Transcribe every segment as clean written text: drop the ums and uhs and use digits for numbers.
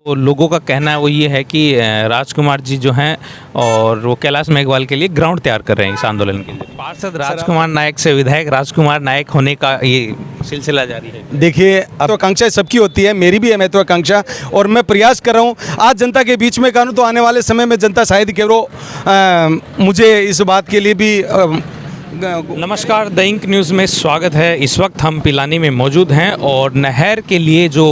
तो लोगों का कहना है वो ये है कि राजकुमार जी जो हैं और वो कैलाश मेघवाल के लिए ग्राउंड तैयार कर रहे हैं इस आंदोलन के लिए। पार्षद राजकुमार नायक से विधायक राजकुमार नायक होने का ये सिलसिला जारी है। देखिए, महत्वाकांक्षा सबकी होती है, मेरी भी है महत्वाकांक्षा, और मैं प्रयास कर रहा हूँ आज जनता के बीच में करूँ तो आने वाले समय में जनता शायद केवल मुझे इस बात के लिए भी नमस्कार, द इंक न्यूज़ में स्वागत है। इस वक्त हम पिलानी में मौजूद हैं और नहर के लिए जो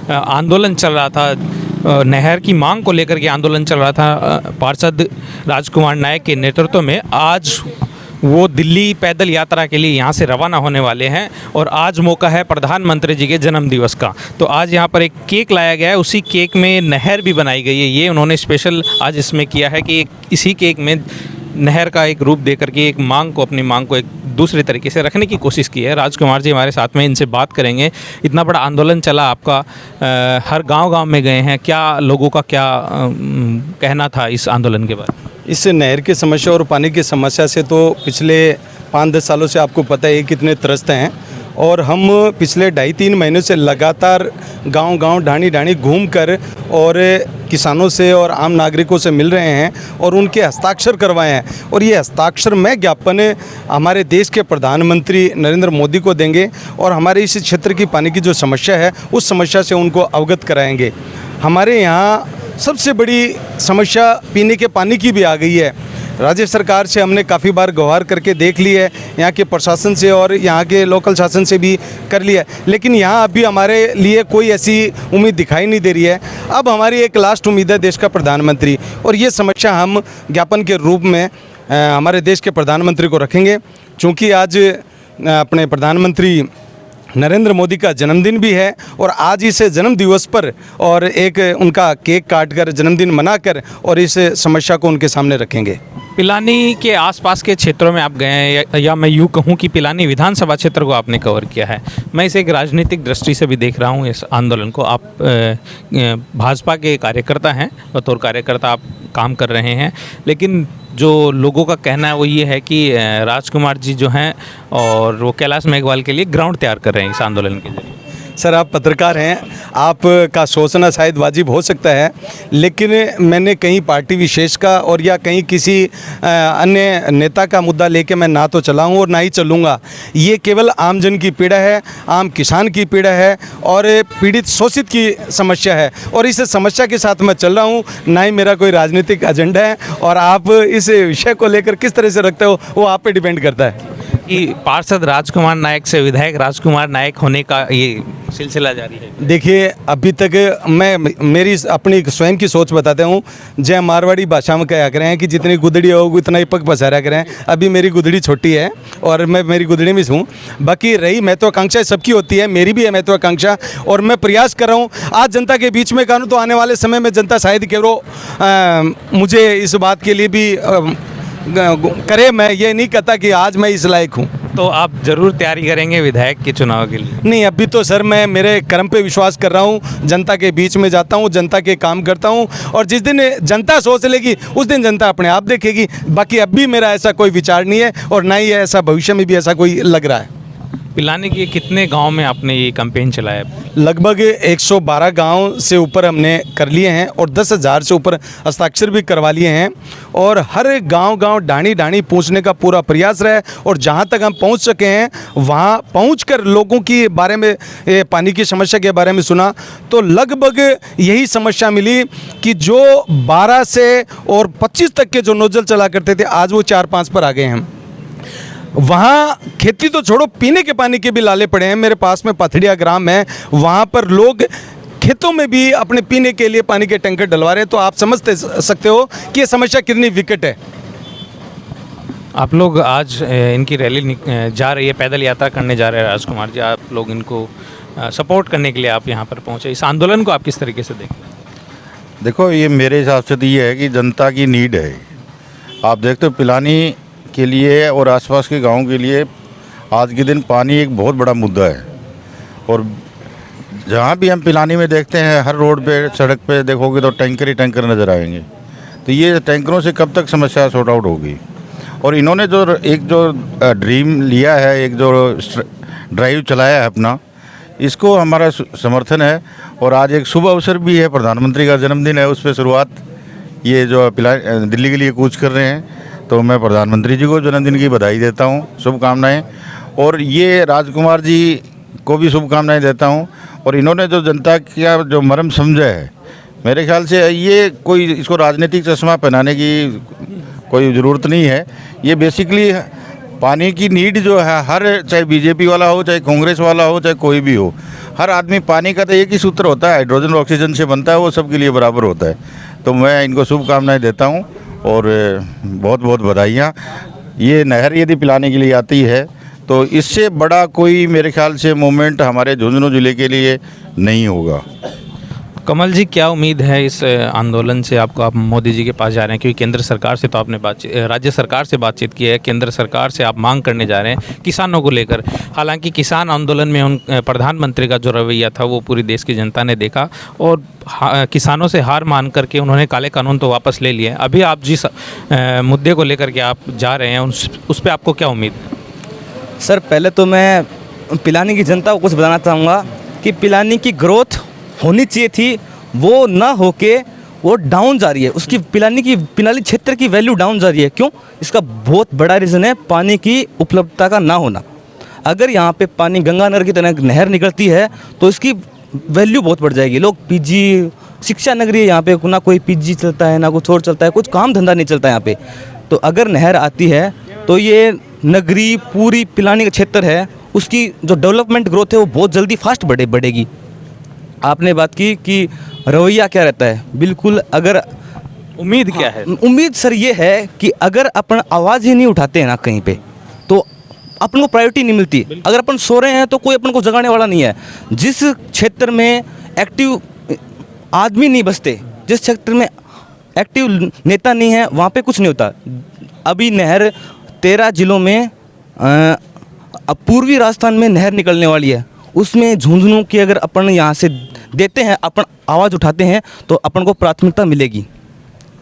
आंदोलन चल रहा था, नहर की मांग को लेकर के आंदोलन चल रहा था, पार्षद राजकुमार नायक के नेतृत्व में आज वो दिल्ली पैदल यात्रा के लिए यहाँ से रवाना होने वाले हैं और आज मौका है प्रधानमंत्री जी के जन्मदिवस का। तो आज यहाँ पर एक केक लाया गया है, उसी केक में नहर भी बनाई गई है। ये उन्होंने स्पेशल आज इसमें किया है कि इसी केक में नहर का एक रूप दे करके एक अपनी मांग को एक दूसरे तरीके से रखने की कोशिश की है। राजकुमार जी हमारे साथ में, इनसे बात करेंगे। इतना बड़ा आंदोलन चला आपका, हर गांव में गए हैं, क्या लोगों का क्या कहना था इस आंदोलन के बारे में? इस नहर की समस्या और पानी की समस्या से तो पिछले 5-10 सालों से आपको पता है कितने त्रस्त हैं, और हम पिछले 2.5-3 महीनों से लगातार गांव ढाणी घूमकर और किसानों से और आम नागरिकों से मिल रहे हैं और उनके हस्ताक्षर करवाए हैं। और ये हस्ताक्षर में ज्ञापन हमारे देश के प्रधानमंत्री नरेंद्र मोदी को देंगे और हमारे इस क्षेत्र की पानी की जो समस्या है उस समस्या से उनको अवगत कराएंगे। हमारे यहाँ सबसे बड़ी समस्या पीने के पानी की भी आ गई है। राज्य सरकार से हमने काफ़ी बार गुहार करके देख ली है, यहाँ के प्रशासन से और यहाँ के लोकल शासन से भी कर लिया है, लेकिन यहाँ अभी हमारे लिए कोई ऐसी उम्मीद दिखाई नहीं दे रही है। अब हमारी एक लास्ट उम्मीद है देश का प्रधानमंत्री, और ये समस्या हम ज्ञापन के रूप में हमारे देश के प्रधानमंत्री को रखेंगे। चूँकि आज अपने प्रधानमंत्री नरेंद्र मोदी का जन्मदिन भी है और आज इस जन्म दिवस पर और एक उनका केक काट कर जन्मदिन मनाकर और इस समस्या को उनके सामने रखेंगे। पिलानी के आसपास के क्षेत्रों में आप गए हैं, या मैं यूँ कहूँ कि पिलानी विधानसभा क्षेत्र को आपने कवर किया है। मैं इसे एक राजनीतिक दृष्टि से भी देख रहा हूँ इस आंदोलन को। आप भाजपा के कार्यकर्ता हैं, बतौर कार्यकर्ता आप काम कर रहे हैं, लेकिन जो लोगों का कहना है वो ये है कि राजकुमार जी जो हैं और वो कैलाश मेघवाल के लिए ग्राउंड तैयार कर रहे हैं इस आंदोलन के जरिए। सर, आप पत्रकार हैं, आपका सोचना शायद वाजिब हो सकता है, लेकिन मैंने कहीं पार्टी विशेष का और या कहीं किसी अन्य नेता का मुद्दा लेके मैं ना तो चला हूँ और ना ही चलूँगा। ये केवल आम जन की पीड़ा है, आम किसान की पीड़ा है और पीड़ित शोषित की समस्या है, और इस समस्या के साथ मैं चल रहा हूँ, ना ही मेरा कोई राजनीतिक एजेंडा है। और आप इस विषय को लेकर किस तरह से रखते हो वो आप पे डिपेंड करता है। कि पार्षद राजकुमार नायक से विधायक राजकुमार नायक होने का ये सिलसिला जारी है। देखिए, अभी तक मैं मेरी अपनी स्वयं की सोच बताता हूँ। जय मारवाड़ी भाषा में कहा करें कि जितनी गुदड़ी होगी उतना ही पग पसारा करें। अभी मेरी गुदड़ी छोटी है और मैं मेरी गुदड़ी में हूँ। बाकी रही महत्वाकांक्षा सबकी होती है, मेरी भी है महत्वाकांक्षा, और मैं प्रयास कर रहा हूँ आज जनता के बीच में करूँ तो आने वाले समय में जनता शायद केवल मुझे इस बात के लिए भी करे। मैं ये नहीं कहता कि आज मैं इस लायक हूँ। तो आप ज़रूर तैयारी करेंगे विधायक के चुनाव के लिए? नहीं, अभी तो सर मैं मेरे कर्म पे विश्वास कर रहा हूँ, जनता के बीच में जाता हूँ, जनता के काम करता हूँ, और जिस दिन जनता सोच लेगी उस दिन जनता अपने आप देखेगी। बाकी अभी मेरा ऐसा कोई विचार नहीं है और ना ही ऐसा भविष्य में भी ऐसा कोई लग रहा है। पिलानी के कितने गांव में आपने ये कैंपेन चलाया? लगभग 112 गांव से ऊपर हमने कर लिए हैं और 10,000 से ऊपर हस्ताक्षर भी करवा लिए हैं, और हर गांव ढाणी पहुंचने का पूरा प्रयास रहा है। और जहां तक हम पहुंच सके हैं वहां पहुंचकर लोगों की बारे में, पानी की समस्या के बारे में सुना, तो लगभग यही समस्या मिली कि जो 12 से और 25 तक के जो नोजल चला करते थे आज वो 4-5 पर आ गए हैं। वहाँ खेती तो छोड़ो, पीने के पानी के भी लाले पड़े हैं। मेरे पास में पथड़िया ग्राम है, वहाँ पर लोग खेतों में भी अपने पीने के लिए पानी के टैंकर डलवा रहे हैं। तो आप समझ सकते हो कि ये समस्या कितनी विकट है। आप लोग आज इनकी रैली जा रही है, पैदल यात्रा करने जा रहे हैं राजकुमार जी, आप लोग इनको सपोर्ट करने के लिए आप यहाँ पर पहुँचे। इस आंदोलन को आप किस तरीके से देखते हैं? देखो, ये मेरे हिसाब से तो ये है कि जनता की नीड है। आप देखते हो पिलानी के लिए और आसपास के गांव के लिए आज के दिन पानी एक बहुत बड़ा मुद्दा है, और जहाँ भी हम पिलानी में देखते हैं हर रोड पे, सड़क पे देखोगे तो टैंकर ही टैंकर नज़र आएंगे। तो ये टैंकरों से कब तक समस्या सॉर्ट आउट होगी? और इन्होंने जो ड्रीम लिया है, एक जो ड्राइव चलाया है अपना, इसको हमारा समर्थन है। और आज एक शुभ अवसर भी है, प्रधानमंत्री का जन्मदिन है, उस पर शुरुआत ये जो दिल्ली के लिए कूच कर रहे हैं, तो मैं प्रधानमंत्री जी को जन्मदिन की बधाई देता हूँ, शुभकामनाएं। और ये राजकुमार जी को भी शुभकामनाएं देता हूँ। और इन्होंने जो जनता का जो मर्म समझा है, मेरे ख्याल से ये कोई इसको राजनीतिक चश्मा पहनाने की कोई ज़रूरत नहीं है। ये बेसिकली पानी की नीड जो है, हर चाहे बीजेपी वाला हो, चाहे कांग्रेस वाला हो, चाहे कोई भी हो, हर आदमी, पानी का तो एक ही सूत्र होता है, हाइड्रोजन और ऑक्सीजन से बनता है, वो सबके लिए बराबर होता है। तो मैं इनको शुभकामनाएं देता हूं और बहुत बहुत बधाइयाँ। ये नहर यदि पिलाने के लिए आती है तो इससे बड़ा कोई मेरे ख्याल से मूवमेंट हमारे झुंझुनू ज़िले के लिए नहीं होगा। कमल जी, क्या उम्मीद है इस आंदोलन से? आपको, आप मोदी जी के पास जा रहे हैं क्योंकि केंद्र सरकार से तो आपने राज्य सरकार से बातचीत की है, केंद्र सरकार से आप मांग करने जा रहे हैं किसानों को लेकर। हालांकि किसान आंदोलन में उन प्रधानमंत्री का जो रवैया था वो पूरी देश की जनता ने देखा और किसानों से हार मान करके उन्होंने काले कानून तो वापस ले लिए। अभी आप जिस मुद्दे को लेकर के आप जा रहे हैं उस पर आपको क्या उम्मीद है? सर, पहले तो मैं पिलानी की जनता को कुछ बताना चाहूँगा कि पिलानी की ग्रोथ होनी चाहिए थी, वो ना होके वो डाउन जा रही है। उसकी पिलानी क्षेत्र की वैल्यू डाउन जा रही है। क्यों? इसका बहुत बड़ा रीज़न है पानी की उपलब्धता का ना होना। अगर यहाँ पे पानी गंगानगर की तरह नहर निकलती है तो इसकी वैल्यू बहुत बढ़ जाएगी। लोग पीजी, शिक्षा नगरी है यहाँ पे, ना कोई पीजी चलता है, ना कुछ और चलता है, कुछ काम धंधा नहीं चलता यहाँ पे। तो अगर नहर आती है तो ये नगरी पूरी पिलानी का क्षेत्र है, उसकी जो डेवलपमेंट ग्रोथ है वो बहुत जल्दी फास्ट बढ़ेगी। आपने बात की कि रवैया क्या रहता है, बिल्कुल। अगर उम्मीद क्या है? उम्मीद सर ये है कि अगर अपन आवाज़ ही नहीं उठाते हैं ना कहीं पे, तो अपन को प्रायोरिटी नहीं मिलती। अगर अपन सो रहे हैं तो कोई अपन को जगाने वाला नहीं है। जिस क्षेत्र में एक्टिव आदमी नहीं बसते, जिस क्षेत्र में एक्टिव नेता नहीं है, वहाँ पे कुछ नहीं होता। अभी नहर 13 जिलों में, पूर्वी राजस्थान में नहर निकलने वाली है, उसमें झुंझुनू की अगर अपन यहाँ से देते हैं, अपन आवाज़ उठाते हैं तो अपन को प्राथमिकता मिलेगी।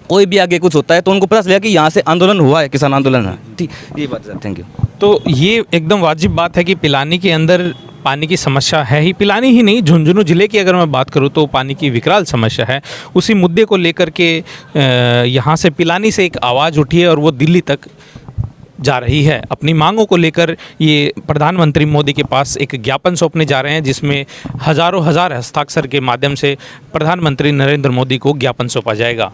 कोई भी आगे कुछ होता है तो उनको पता चलेगा कि यहाँ से आंदोलन हुआ है, किसान आंदोलन है। ठीक, ये बात सर, थैंक यू। तो ये एकदम वाजिब बात है कि पिलानी के अंदर पानी की समस्या है ही। पिलानी ही नहीं, झुंझुनू ज़िले की अगर मैं बात करूँ तो पानी की विकराल समस्या है। उसी मुद्दे को लेकर के यहाँ से पिलानी से एक आवाज़ उठी है और वो दिल्ली तक जा रही है। अपनी मांगों को लेकर ये प्रधानमंत्री मोदी के पास एक ज्ञापन सौंपने जा रहे हैं, जिसमें हज़ारों हज़ार हस्ताक्षर के माध्यम से प्रधानमंत्री नरेंद्र मोदी को ज्ञापन सौंपा जाएगा।